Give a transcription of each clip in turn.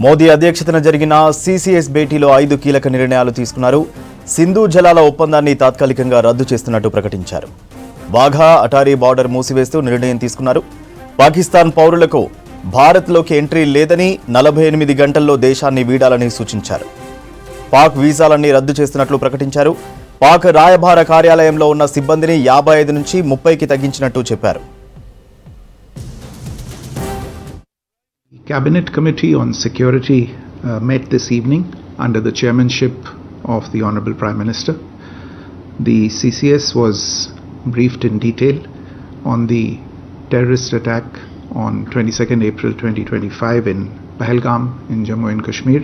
మోదీ అధ్యక్షతన జరిగిన సిసిఎస్ భేటీలో 5 కీలక నిర్ణయాలు తీసుకున్నారు. సింధు జలాల ఒప్పందాన్ని తాత్కాలికంగా రద్దు చేస్తున్నట్టు ప్రకటించారు. వాఘా అటారీ బార్డర్ మూసివేస్తూ నిర్ణయం తీసుకున్నారు. పాకిస్తాన్ పౌరులకు భారత్లోకి ఎంట్రీ లేదని 48 గంటల్లో దేశాన్ని వీడాలని సూచించారు. పాక్ వీసాలన్నీ రద్దు చేస్తున్నట్లు ప్రకటించారు. పాక్ రాయబార కార్యాలయంలో ఉన్న సిబ్బందిని 55 నుంచి 30కి తగ్గించినట్టు చెప్పారు. Cabinet Committee on Security met this evening under the chairmanship of the Honorable Prime Minister. The CCS was briefed in detail on the terrorist attack on 22nd April 2025 in Pahalgam in Jammu and Kashmir,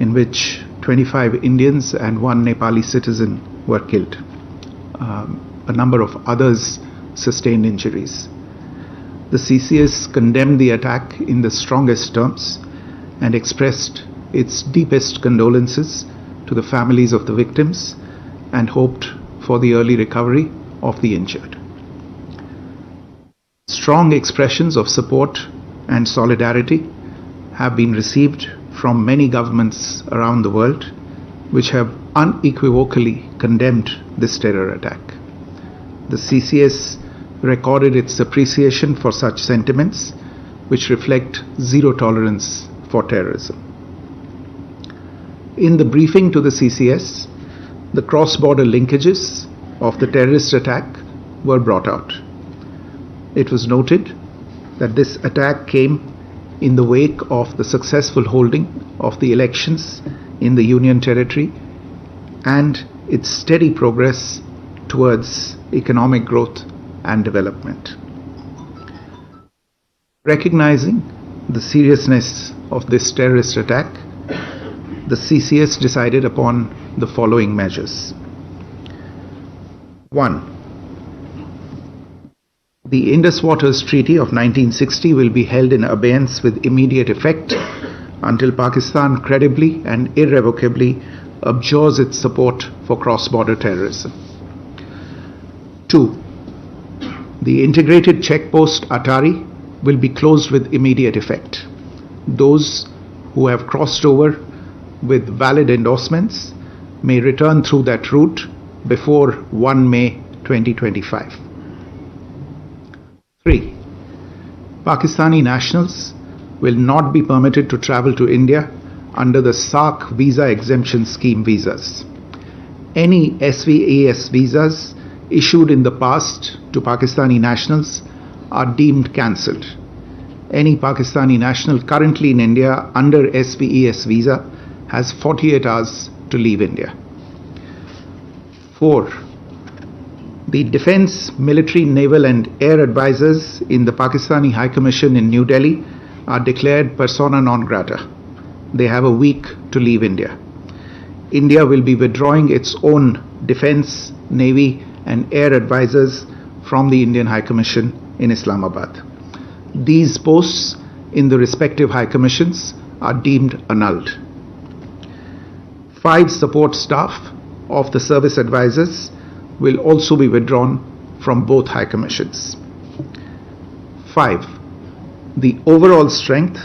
in which 25 Indians and 1 Nepali citizen were killed. A number of others sustained injuries. The CCS condemned the attack in the strongest terms and expressed its deepest condolences to the families of the victims and hoped for the early recovery of the injured. Strong expressions of support and solidarity have been received from many governments around the world, which have unequivocally condemned this terror attack. The CCS recorded its appreciation for such sentiments, which reflect zero tolerance for terrorism. In the briefing to the CCS, the cross-border linkages of the terrorist attack were brought out. It was noted that this attack came in the wake of the successful holding of the elections in the Union Territory and its steady progress towards economic growth and development. Recognizing the seriousness of this terrorist attack, the CCS decided upon the following measures. 1. The Indus Waters Treaty of 1960 will be held in abeyance with immediate effect until Pakistan credibly and irrevocably abjures its support for cross-border terrorism. 2. The integrated checkpost Atari will be closed with immediate effect. Those who have crossed over with valid endorsements may return through that route before 1 May 2025. 3. Pakistani nationals will not be permitted to travel to India under the SAARC visa exemption scheme visas. Any SVAS visas issued in the past to Pakistani nationals are deemed cancelled. Any Pakistani national currently in India under SVES visa has 48 hours to leave India. 4. The Defence, Military, Naval and Air advisors in the Pakistani High Commission in New Delhi are declared persona non grata. They have a week to leave India. India will be withdrawing its own Defence, Navy and Air advisors from the Indian High Commission in Islamabad. These posts in the respective High Commissions are deemed annulled. 5 support staff of the service advisors will also be withdrawn from both High Commissions. 5. The overall strength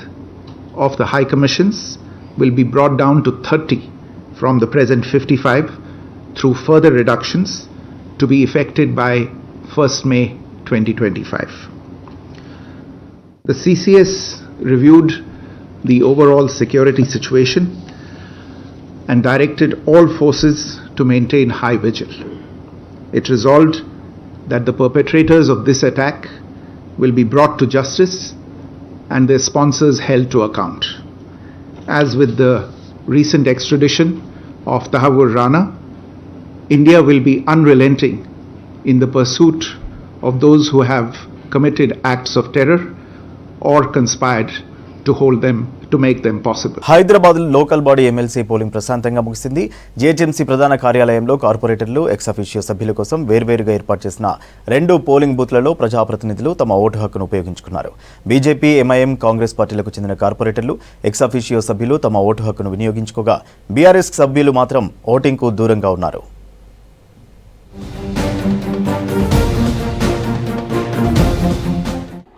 of the High Commissions will be brought down to 30 from the present 55 through further reductions to be effected by 1st May 2025. The CCS reviewed the overall security situation and directed all forces to maintain high vigil. It resolved that the perpetrators of this attack will be brought to justice and their sponsors held to account. As with the recent extradition of Tahawur Rana, India will be unrelenting in the pursuit of those who have committed acts of terror or conspired to make them possible. Hyderabad local body MLC polling ప్రశాంతంగా ముగిసింది. GHMC ప్రధాన కార్యాలయంలో కార్పొరేటర్లు, ex officio సభ్యుల కోసం వేర్వేరుగా ఏర్పాటు చేసిన 2 పోలింగ్ బూత్లలో ప్రజాప్రతినిధులు తమ ఓటు హక్కును ఉపయోగించుకున్నారు. బీజేపీ, ఎంఐఎం, కాంగ్రెస్ పార్టీలకు చెందిన కార్పొరేటర్లు, ఎక్స్ అఫీషియో సభ్యులు తమ ఓటు హక్కును వినియోగించుకోగా బీఆర్ఎస్ సభ్యులు మాత్రం ఓటింగ్కు దూరంగా ఉన్నారు.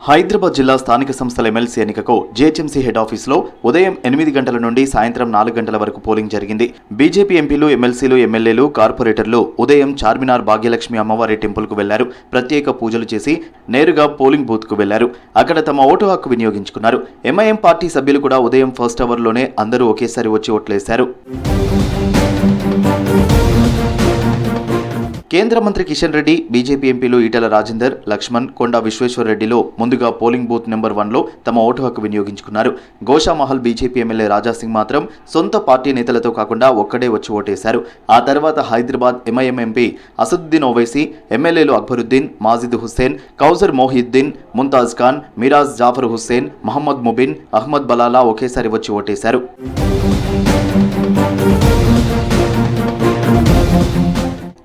హైదరాబాద్ జిల్లా స్థానిక సంస్థల ఎమ్మెల్సీ ఎన్నికకు జీహెచ్ఎంసీ హెడ్ ఆఫీసులో ఉదయం 8 గంటల నుండి సాయంత్రం 4 గంటల వరకు పోలింగ్ జరిగింది. బీజేపీ ఎంపీలు, ఎమ్మెల్సీలు, ఎమ్మెల్యేలు, కార్పొరేటర్లు ఉదయం చార్మినార్ భాగ్యలక్ష్మి అమ్మవారి టెంపుల్కు వెళ్లారు. ప్రత్యేక పూజలు చేసి నేరుగా పోలింగ్ బూత్కు వెళ్లారు. అక్కడ తమ ఓటు హక్కు వినియోగించుకున్నారు. ఎంఐఎం పార్టీ సభ్యులు కూడా ఉదయం ఫస్ట్ అవర్లోనే అందరూ ఒకేసారి వచ్చి ఓట్లేశారు. కేంద్ర మంత్రి కిషన్ రెడ్డి, బీజేపీ ఎంపీలు ఈటెల రాజేందర్, లక్ష్మణ్, కొండా విశ్వేశ్వర్ రెడ్డిలో ముందుగా పోలింగ్ బూత్ నెంబర్ 1లో తమ ఓటు హక్కు వినియోగించుకున్నారు. గోషామహల్ బీజేపీ ఎమ్మెల్యే రాజాసింగ్ మాత్రం సొంత పార్టీ నేతలతో కాకుండా ఒక్కడే వచ్చి ఓటేశారు. ఆ తర్వాత హైదరాబాద్ ఎంఐఎం ఎంపీ అసదుద్దీన్ ఓవైసీ, ఎమ్మెల్యేలు అక్బరుద్దీన్, మాజిద్ హుస్సేన్, కౌజర్ మొహియుద్దీన్, ముంతాజ్ ఖాన్, మిరాజ్ జాఫర్ హుస్సేన్, మహమ్మద్ ముబిన్, అహ్మద్ బలాలా ఒకేసారి వచ్చి ఓటేశారు.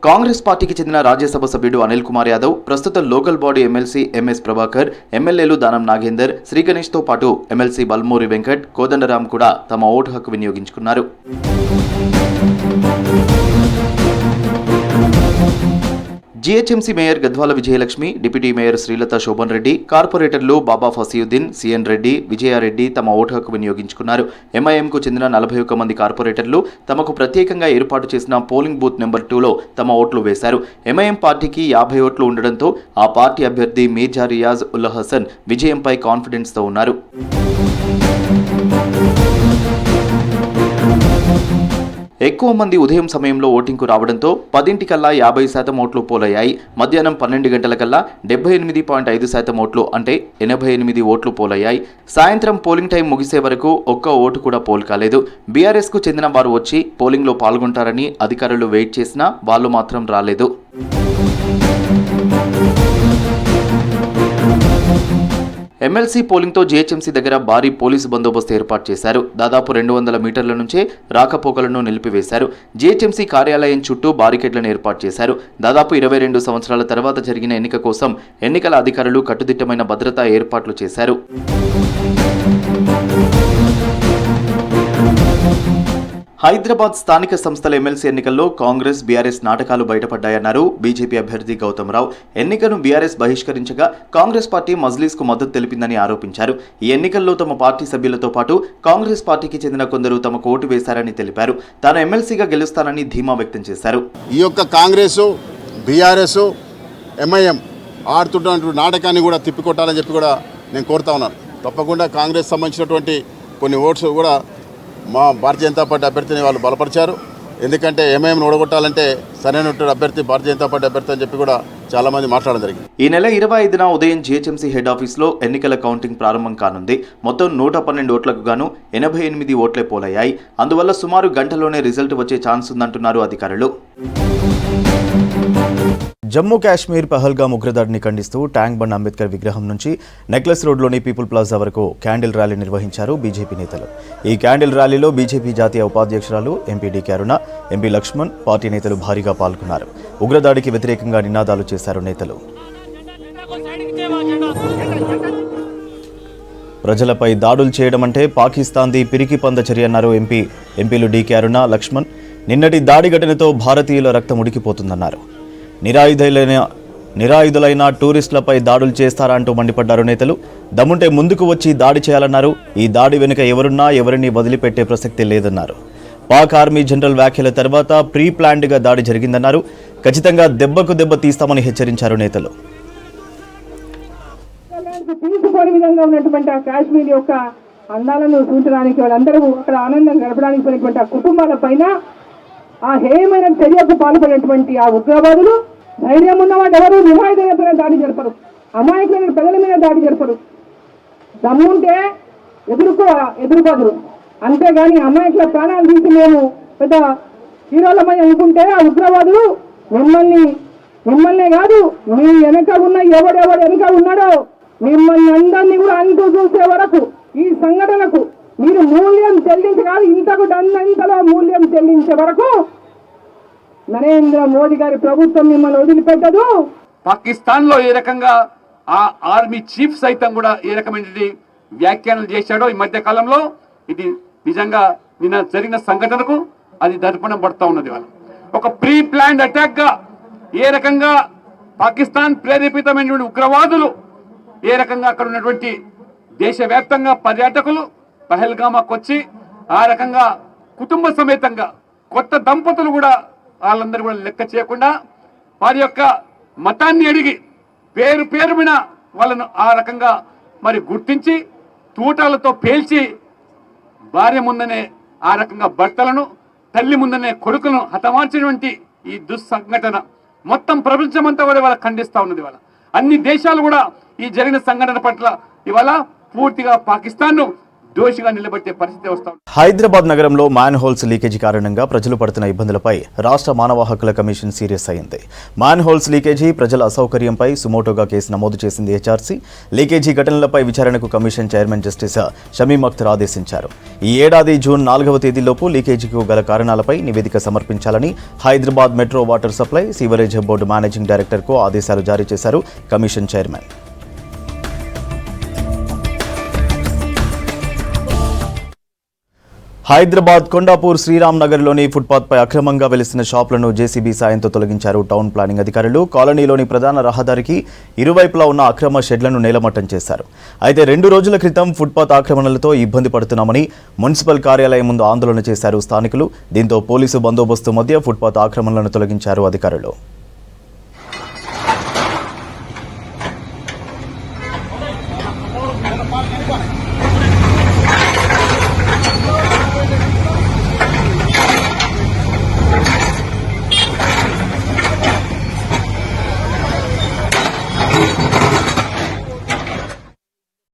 కాంగ్రెస్ పార్టీకి చెందిన రాజ్యసభ సభ్యుడు అనిల్ కుమార్ యాదవ్, ప్రస్తుత local body MLC MS Prabhakar, ఎమ్మెల్యేలు దానం నాగేందర్, శ్రీగణేష్తో పాటు ఎమ్మెల్సీ బల్మూరి వెంకట్, కోదండరాం కూడా తమ ఓటు హక్కు వినియోగించుకున్నారు. GHMC mayor Gadwal Vijayalakshmi, deputy mayor Srilatha Shobhan Reddy, కార్పొరేటర్లు బాబా ఫసీయుద్దీన్, సిఎన్ రెడ్డి, విజయారెడ్డి తమ ఓటు హక్కు వినియోగించుకున్నారు. ఎంఐఎంకు చెందిన 41 మంది కార్పొరేటర్లు తమకు ప్రత్యేకంగా ఏర్పాటు చేసిన పోలింగ్ బూత్ నెంబర్ 2లో తమ ఓట్లు వేశారు. ఎంఐఎం పార్టీకి 50 ఓట్లు ఉండడంతో ఆ పార్టీ అభ్యర్థి మీర్జా రియాజ్ ఉల్ హసన్ విజయంపై కాన్ఫిడెన్స్తో ఉన్నారు. ఎక్కువ మంది ఉదయం సమయంలో ఓటింగ్కు రావడంతో 10 కల్లా 50% ఓట్లు పోలయ్యాయి. మధ్యాహ్నం 12 గంటలకల్లా 78.5% ఓట్లు అంటే 88 ఓట్లు పోలయ్యాయి. సాయంత్రం పోలింగ్ టైం ముగిసే వరకు ఒక్క ఓటు కూడా పోల్ కాలేదు. బీఆర్ఎస్కు చెందిన వారు వచ్చి పోలింగ్లో పాల్గొంటారని అధికారులు వెయిట్ చేసినా వాళ్ళు మాత్రం రాలేదు. ఎమ్మెల్సీ పోలింగ్తో జీహెచ్ఎంసీ దగ్గర భారీ పోలీసు బందోబస్తు ఏర్పాటు చేశారు. దాదాపు 200 మీటర్ల నుంచే రాకపోకలను నిలిపివేశారు. జీహెచ్ఎంసీ కార్యాలయం చుట్టూ బారికేడ్లను ఏర్పాటు చేశారు. దాదాపు 22 సంవత్సరాల తర్వాత జరిగిన ఎన్నిక కోసం ఎన్నికల అధికారులు కట్టుదిట్టమైన భద్రతా ఏర్పాట్లు చేశారు. హైదరాబాద్ స్థానిక సంస్థల ఎమ్మెల్సీ ఎన్నికల్లో కాంగ్రెస్, బీఆర్ఎస్ నాటకాలు బయటపడ్డాయన్నారు బీజేపీ అభ్యర్థి గౌతమ్ రావు. ఎన్నికను బీఆర్ఎస్ బహిష్కరించగా కాంగ్రెస్ పార్టీ మజ్లీస్కు మద్దతు తెలిపిందని ఆరోపించారు. ఈ ఎన్నికల్లో తమ పార్టీ సభ్యులతో పాటు కాంగ్రెస్ పార్టీకి చెందిన కొందరు తమకు ఓటు వేశారని తెలిపారు. తాను ఎమ్మెల్సీగా గెలుస్తానని ధీమా వ్యక్తం చేశారు. ఈ యొక్క కాంగ్రెస్, బీఆర్ఎస్, ఎంఐఎం ఆడుతున్నటువంటి నాటకాన్ని కూడా తిప్పికొట్టాలని చెప్పి కూడా నేను కోరుతా ఉన్నాను. తప్పకుండా కాంగ్రెస్ సంబంధించినటువంటి కొన్ని ఓట్స్ కూడా మా భారతీయ జనతా పార్టీ అభ్యర్థిని వాళ్ళు బలపరిచారు. ఎందుకంటే ఎంఐఎంను ఓడగొట్టాలంటే సరైనటువంటి అభ్యర్థి భారతీయ జనతా పార్టీ అభ్యర్థి అని చెప్పి కూడా చాలా మంది మాట్లాడడం జరిగింది. ఈ నెల 25న ఉదయం జీహెచ్ఎంసీ హెడ్ ఆఫీస్లో ఎన్నికల కౌంటింగ్ ప్రారంభం కానుంది. మొత్తం 112 ఓట్లకు గాను 88 ఓట్లే పోలయ్యాయి. అందువల్ల సుమారు గంటలోనే రిజల్ట్ వచ్చే ఛాన్స్ ఉందంటున్నారు అధికారులు. జమ్మూ కాశ్మీర్ పహల్గామ్ ఉగ్రదాడిని ఖండిస్తూ ట్యాంక్ బండ్ అంబేద్కర్ విగ్రహం నుంచి నెక్లెస్ రోడ్లోని పీపుల్ ప్లాజా వరకు క్యాండిల్ ర్యాలీ నిర్వహించారు బీజేపీ నేతలు. ఈ క్యాండిల్ ర్యాలీలో బీజేపీ జాతీయ ఉపాధ్యక్షురాలు ఎంపీ డి అరుణ, ఎంపీ లక్ష్మణ్, పార్టీ నేతలు భారీగా పాల్గొన్నారు. ఉగ్రదాడికి వ్యతిరేకంగా నినాదాలు చేశారు నేతలు. ప్రజలపై దాడులు చేయడం అంటే పాకిస్తాన్ది పిరికి పంద చర్య అన్నారు ఎంపీలు డి అరుణ, లక్ష్మణ్. నిన్నటి దాడి ఘటనతో భారతీయుల రక్తం ఉడికిపోతుందన్నారు. నిరాయుధులైన టూరిస్టులపై దాడులు చేస్తారా అంటూ మండిపడ్డారు నేతలు. దమ్ముంటే ముందుకు వచ్చి దాడి చేయాలన్నారు. ఈ దాడి వెనుక ఎవరున్నా ఎవరిని వదిలిపెట్టే ప్రసక్తి లేదన్నారు. పాక్ ఆర్మీ జనరల్ వ్యాఖ్యల తర్వాత ప్రీ ప్లాన్డ్గా దాడి జరిగిందన్నారు. ఖచ్చితంగా దెబ్బకు దెబ్బ తీస్తామని హెచ్చరించారు నేతలు. తీసుకోని విధంగా ఉన్నటువంటి ఆ కాశ్మీర్ యొక్క అందాలను చూడడానికి, వాళ్ళందరూ అక్కడ ఆనందం గడపడానికి పోయినటువంటి ఆ కుటుంబాల పైన ఆ హేయమైన చర్యకు పాల్పడినటువంటి ఆ ఉగ్రవాదులు, ధైర్యం ఉన్నవాడు ఎవరు నిరాయుధులపైన దాడి జరపరు, అమాయకులైన ప్రజల మీద దాడి జరపరు. దమ్ముంటే ఎదుర్కోదురు. అంతేగాని అమాయకుల ప్రాణాలు తీసి మేము పెద్ద హీరోలమని అనుకుంటే ఆ ఉగ్రవాదులు మిమ్మల్నే కాదు, మీ వెనక ఉన్న ఎవడెవడు వెనక ఉన్నాడో మిమ్మల్ని అందరినీ కూడా అంటూ చూసే వరకు ఈ సంఘటనకు మీరు మూల్యం చెల్లించగాదు, ఇంతకు డన్నంతలో మూల్యం చెల్లించే వరకు నరేంద్ర మోదీ గారి ప్రభుత్వం మిమ్మల్ని వదిలిపెట్టదు. పాకిస్తాన్ లో ఏ రకంగా ఆ ఆర్మీ చీఫ్ సైతం కూడా ఏ రకమైన వ్యాఖ్యానాలు చేశాడో ఈ మధ్య కాలంలో, ఇది నిజంగా నిన్న జరిగిన సంఘటనకు అది దర్పణం పడుతూ ఉన్నది. వాళ్ళు ఒక ప్రీ ప్లాన్డ్ అటాక్ గా ఏ రకంగా పాకిస్తాన్ ప్రేరేపితమైనటువంటి ఉగ్రవాదులు ఏ రకంగా అక్కడ ఉన్నటువంటి దేశవ్యాప్తంగా పర్యాటకులు పహల్గామాకు వచ్చి ఆ రకంగా కుటుంబ సమేతంగా కొత్త దంపతులు కూడా వాళ్ళందరూ కూడా లెక్క చేయకుండా వారి యొక్క మతాన్ని అడిగి పేరు పేరు మీద వాళ్ళను ఆ రకంగా మరి గుర్తించి తూటాలతో పేల్చి భార్య ముందనే ఆ రకంగా భర్తలను, తల్లి ముందనే కొడుకులను హతమార్చినటువంటి ఈ దుస్సంఘటన మొత్తం ప్రపంచమంతా కూడా ఇవాళ ఖండిస్తా ఉన్నది. ఇవాళ అన్ని దేశాలు కూడా ఈ జరిగిన సంఘటన పట్ల ఇవాళ పూర్తిగా పాకిస్తాన్ను దోషిగా నిలబెట్టే పరిస్థితి వస్తాం. హైదరాబాద్ నగరంలో మ్యాన్ హోల్స్ లీకేజీ కారణంగా ప్రజలు పడుతున్న ఇబ్బందులపై రాష్ట్ర మానవ హక్కుల కమిషన్ సీరియస్ అయింది. మ్యాన్ హోల్స్ లీకేజీ ప్రజల అసౌకర్యంపై సుమోటోగా కేసు నమోదు చేసింది హెచ్ఆర్సీ. లీకేజీ ఘటనలపై విచారణకు commission chairman justice Shamim Akhtar ఆదేశించారు. ఈ ఏడాది జూన్ 4వ తేదీలోపు లీకేజీకి గల కారణాలపై నివేదిక సమర్పించాలని Hyderabad metro water supply sewerage board managing డైరెక్టర్కు ఆదేశాలు జారీ చేశారు కమిషన్ చైర్మన్. హైదరాబాద్ కొండాపూర్ శ్రీరామ్ నగర్లోని ఫుట్పాత్పై అక్రమంగా వెలిసిన షాపులను జేసీబీ సాయంతో తొలగించారు టౌన్ ప్లానింగ్ అధికారులు. కాలనీలోని ప్రధాన రహదారికి ఇరువైపులా ఉన్న అక్రమ షెడ్లను నేలమట్టం చేశారు. అయితే 2 రోజుల క్రితం ఫుట్పాత్ ఆక్రమణలతో ఇబ్బంది పడుతున్నామని మున్సిపల్ కార్యాలయం ముందు ఆందోళన చేశారు స్థానికులు. దీంతో పోలీసు బందోబస్తు మధ్య ఫుట్పాత్ ఆక్రమణలను తొలగించారు అధికారులు.